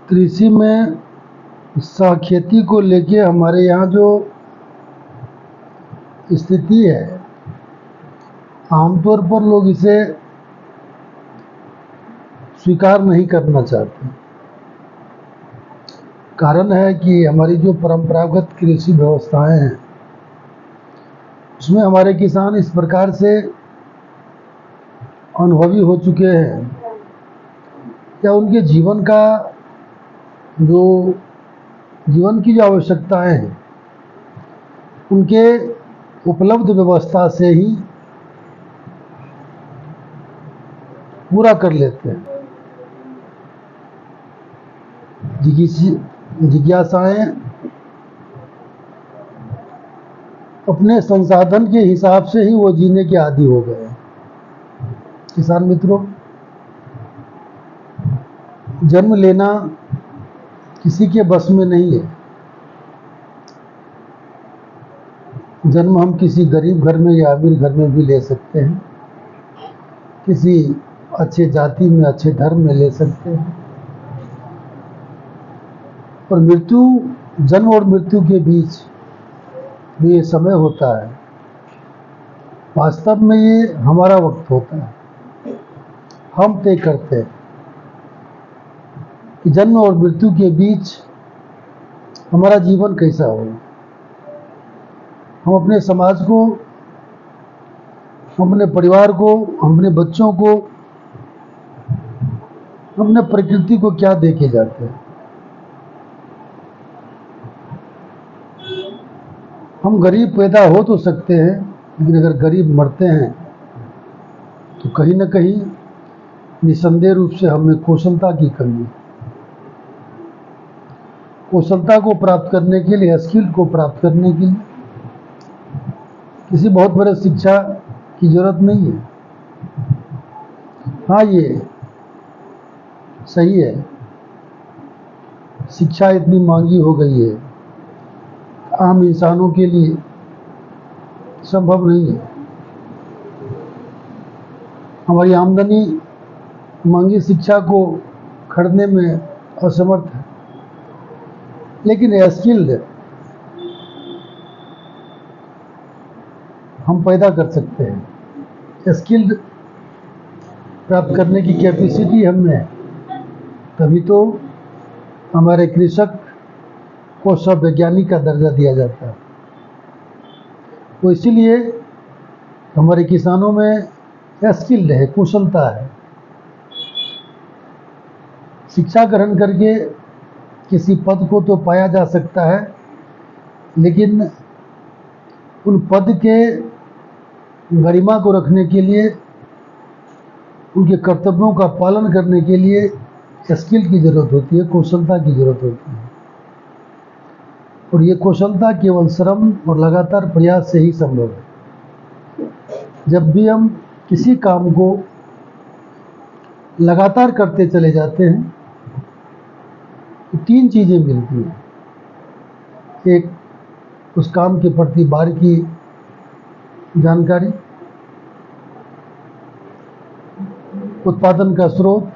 कृषि में सहखेती को लेके हमारे यहाँ जो स्थिति है, आमतौर पर लोग इसे स्वीकार नहीं करना चाहते। कारण है कि हमारी जो परंपरागत कृषि व्यवस्थाएं हैं उसमें हमारे किसान इस प्रकार से अनुभवी हो चुके हैं या उनके जीवन की जो आवश्यकताएं हैं उनके उपलब्ध व्यवस्था से ही पूरा कर लेते हैं। जिज्ञासाएं अपने संसाधन के हिसाब से ही वो जीने के आदी हो गए हैं। किसान मित्रों, जन्म लेना किसी के बस में नहीं है। जन्म हम किसी गरीब घर में या अमीर घर में भी ले सकते हैं, किसी अच्छे जाति में, अच्छे धर्म में ले सकते हैं। और जन्म और मृत्यु के बीच जो ये समय होता है, वास्तव में ये हमारा वक्त होता है। हम तय करते हैं कि जन्म और मृत्यु के बीच हमारा जीवन कैसा हो। हम अपने समाज को, अपने परिवार को, अपने बच्चों को, अपने प्रकृति को क्या देके जाते हैं। हम गरीब पैदा हो तो सकते हैं, लेकिन अगर गरीब मरते हैं तो कहीं ना कहीं निसंदेह रूप से हमें कुशलता की कमी है। कुशलता को प्राप्त करने के लिए, स्किल को प्राप्त करने के लिए किसी बहुत बड़े शिक्षा की जरूरत नहीं है। हाँ, ये सही है, शिक्षा इतनी महंगी हो गई है, आम इंसानों के लिए संभव नहीं है। हमारी आमदनी महंगी शिक्षा को खरीदने में असमर्थ है, लेकिन स्किल्ड हम पैदा कर सकते हैं। स्किल्ड प्राप्त करने की कैपेसिटी हमें है, तभी तो हमारे कृषक को सब वैज्ञानिक का दर्जा दिया जाता है। तो इसीलिए हमारे किसानों में स्किल्ड है, कुशलता है। शिक्षा ग्रहण करके किसी पद को तो पाया जा सकता है, लेकिन उन पद के गरिमा को रखने के लिए, उनके कर्तव्यों का पालन करने के लिए स्किल की जरूरत होती है, कौशलता की जरूरत होती है। और ये कौशलता केवल श्रम और लगातार प्रयास से ही संभव है। जब भी हम किसी काम को लगातार करते चले जाते हैं तो तीन चीजें मिलती हैं। एक, उस काम के प्रति बारीकी जानकारी, उत्पादन का स्रोत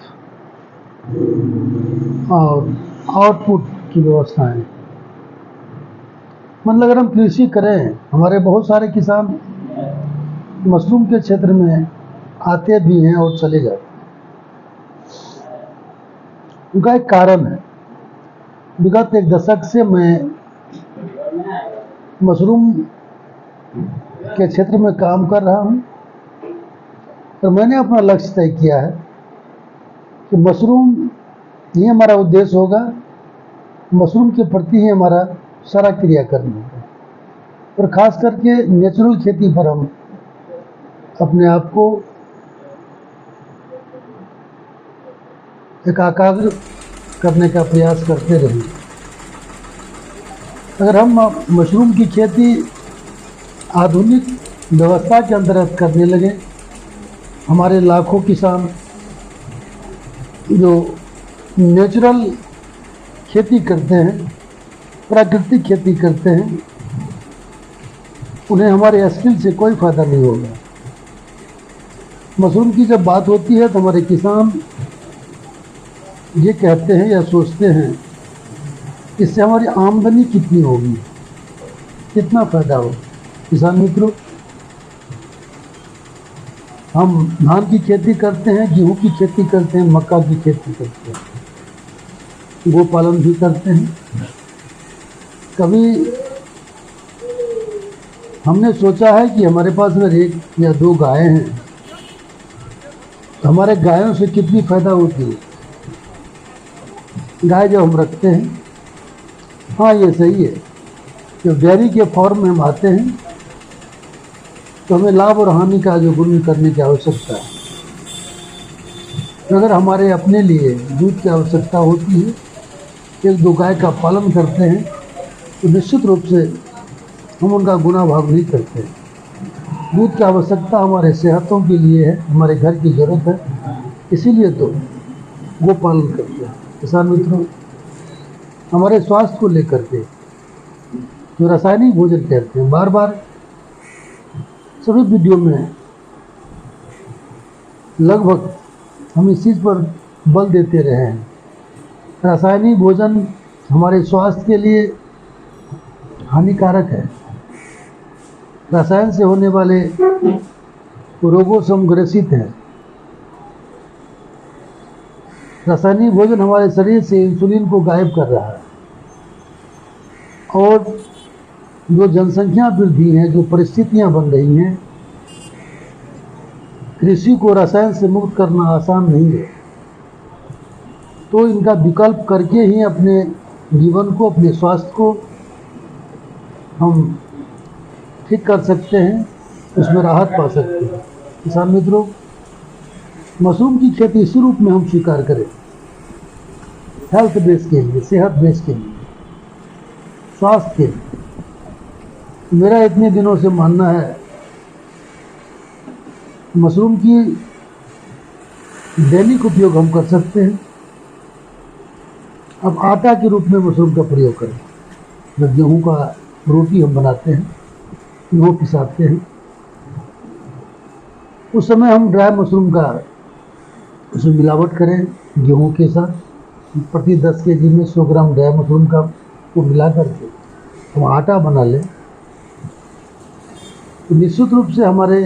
और आउटपुट की व्यवस्थाएं। मतलब अगर हम कृषि करें, हमारे बहुत सारे किसान मशरूम के क्षेत्र में आते भी हैं और चले जाते हैं। उनका एक कारण है। विगत एक दशक से मैं मशरूम के क्षेत्र में काम कर रहा हूं, तो मैंने अपना लक्ष्य तय किया है कि मशरूम ही हमारा उद्देश्य होगा, मशरूम के प्रति ही हमारा सारा क्रियाकर्म होगा। और खास करके नेचुरल खेती पर हम अपने आप को एकाग्र करने का प्रयास करते रहेंगे। अगर हम मशरूम की खेती आधुनिक व्यवस्था के अंतर्गत करने लगे, हमारे लाखों किसान जो नेचुरल खेती करते हैं, प्राकृतिक खेती करते हैं, उन्हें हमारे स्किल से कोई फायदा नहीं होगा। मशरूम की जब बात होती है तो हमारे किसान ये कहते हैं या सोचते हैं इससे हमारी आमदनी कितनी होगी, कितना फायदा हो। किसान मित्रों, हम धान की खेती करते हैं, गेहूं की खेती करते हैं, मक्का की खेती करते हैं, गो पालन भी करते हैं। कभी हमने सोचा है कि हमारे पास अगर 1 या 2 गायें हैं तो हमारे गायों से कितनी फायदा होती है। गाय जब हम रखते हैं, हाँ ये सही है, जब डेयरी के फॉर्म में हम आते हैं तो हमें लाभ और हानि का जो गुण करने की आवश्यकता है। अगर हमारे अपने लिए दूध की आवश्यकता होती है, 1-2 गाय का पालन करते हैं, तो निश्चित रूप से हम उनका गुना भाव नहीं करते। दूध की आवश्यकता हमारे सेहतों के लिए है, हमारे घर की ज़रूरत है, इसीलिए तो गो पालन करते हैं। किसान मित्रों, हमारे स्वास्थ्य को लेकर के जो रासायनिक भोजन कहते हैं, बार बार सभी वीडियो में लगभग हम इस चीज़ पर बल देते रहे हैं। रासायनिक भोजन हमारे स्वास्थ्य के लिए हानिकारक है। रसायन से होने वाले रोगों से हम ग्रसित हैं। रासायनिक भोजन हमारे शरीर से इंसुलिन को गायब कर रहा है, और जो जनसंख्या वृद्धि है, जो परिस्थितियां बन रही हैं, कृषि को रसायन से मुक्त करना आसान नहीं है। तो इनका विकल्प करके ही अपने जीवन को, अपने स्वास्थ्य को हम ठीक कर सकते हैं, उसमें राहत पा सकते हैं। किसान मित्रों, मशरूम की खेती इसी रूप में हम स्वीकार करें, हेल्थ बेस के लिए, सेहत बेस के लिए, स्वास्थ्य के लिए। मेरा इतने दिनों से मानना है मशरूम की दैनिक उपयोग हम कर सकते हैं। अब आटा के रूप में मशरूम का प्रयोग करें। जब गेहूं का रोटी हम बनाते हैं, गेहूं पिसाते हैं, उस समय हम ड्राई मशरूम का उसमें मिलावट करें गेहूं के साथ। प्रति 10 kg में 100 ग्राम ड्राई मशरूम का को मिला करके हम आटा बना लें, तो निश्चित रूप से हमारे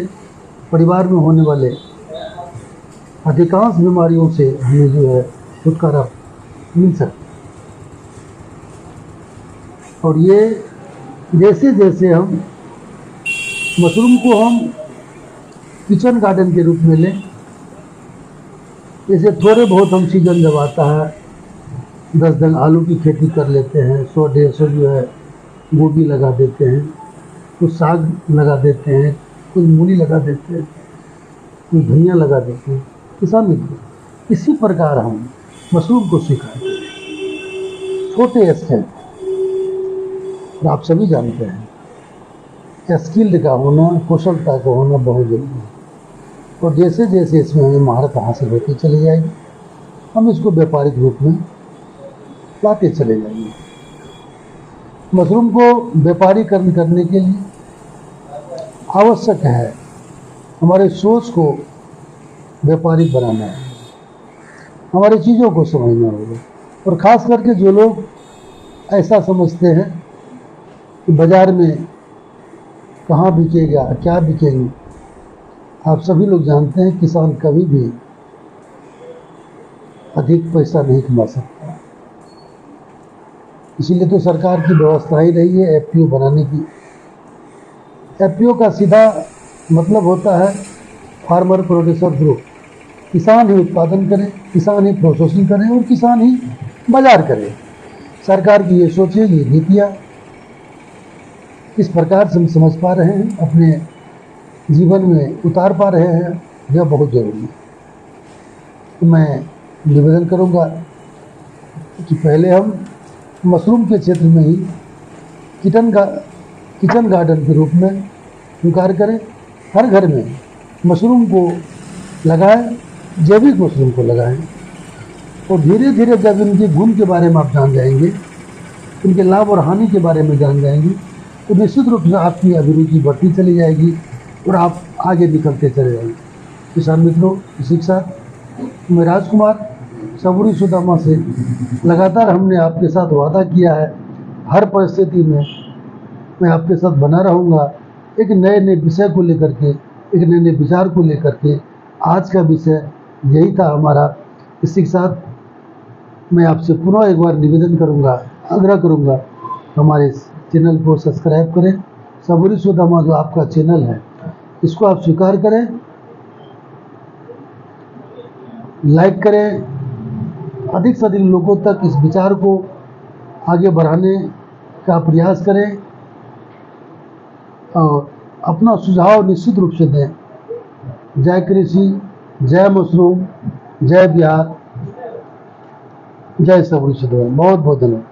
परिवार में होने वाले अधिकांश बीमारियों से हमें जो है छुटकारा मिल सकता है। और ये जैसे जैसे हम मशरूम को हम किचन गार्डन के रूप में लें, जैसे थोड़े बहुत हम सीजन जब आता है 10 दिन आलू की खेती कर लेते हैं, 100-150 जो है गोभी लगा देते हैं, कुछ साग लगा देते हैं, कुछ मूली लगा देते हैं, कुछ धनिया लगा देते हैं। किसान मित्रों, इसी प्रकार हम मशरूम को सिखाते हैं छोटे स्केल। और आप सभी जानते हैं स्किल्ड का होना, कुशलता का होना बहुत जरूरी है। और जैसे जैसे इसमें हमें महारत हासिल होती चली जाएगी, हम इसको व्यापारिक रूप में लाते चले जाएंगे। मशरूम को व्यापारीकरण करने के लिए आवश्यक है हमारे सोच को व्यापारिक बनाना है, हमारी चीज़ों को समझना होगा। और ख़ास करके जो लोग ऐसा समझते हैं कि बाज़ार में कहाँ बिकेगा, क्या बिकेगी, आप सभी लोग जानते हैं किसान कभी भी अधिक पैसा नहीं कमा सकता। इसीलिए तो सरकार की व्यवस्था ही रही है एफपीओ बनाने की। एफपीओ का सीधा मतलब होता है फार्मर प्रोड्यूसर ग्रुप। किसान ही उत्पादन करे, किसान ही प्रोसेसिंग करे और किसान ही बाजार करे। सरकार की ये सोच है, ये नीतियाँ किस प्रकार से हम समझ पा रहे हैं, अपने जीवन में उतार पा रहे हैं, यह बहुत ज़रूरी है। तो मैं निवेदन करूंगा कि पहले हम मशरूम के क्षेत्र में ही किचन गार्डन के रूप में स्वीकार करें। हर घर में मशरूम को लगाएं, जैविक मशरूम को लगाएं, और धीरे धीरे जब इनके गुण के बारे में आप जान जाएंगे, इनके लाभ और हानि के बारे में जान जाएंगे, तो निश्चित रूप से आपकी अभिरुचि बढ़ती चली जाएगी और आप आगे निकलते चले जाएंगे। किसान मित्रों, इसी के साथ मैं राजकुमार सबूरी सुदामा से लगातार हमने आपके साथ वादा किया है, हर परिस्थिति में मैं आपके साथ बना रहूँगा। एक नए नए विषय को लेकर के, एक नए नए विचार को लेकर के। आज का विषय यही था हमारा। इसी के साथ मैं आपसे पुनः एक बार निवेदन करूँगा, आग्रह करूँगा, हमारे इस चैनल को सब्सक्राइब करें। सबूरी सुदामा जो आपका चैनल है, इसको आप स्वीकार करें, लाइक करें, अधिक से अधिक लोगों तक इस विचार को आगे बढ़ाने का प्रयास करें और अपना सुझाव निश्चित रूप से दें। जय कृषि, जय मशरूम, जय बिहार, जय सबूरी सुदामा। बहुत बहुत धन्यवाद।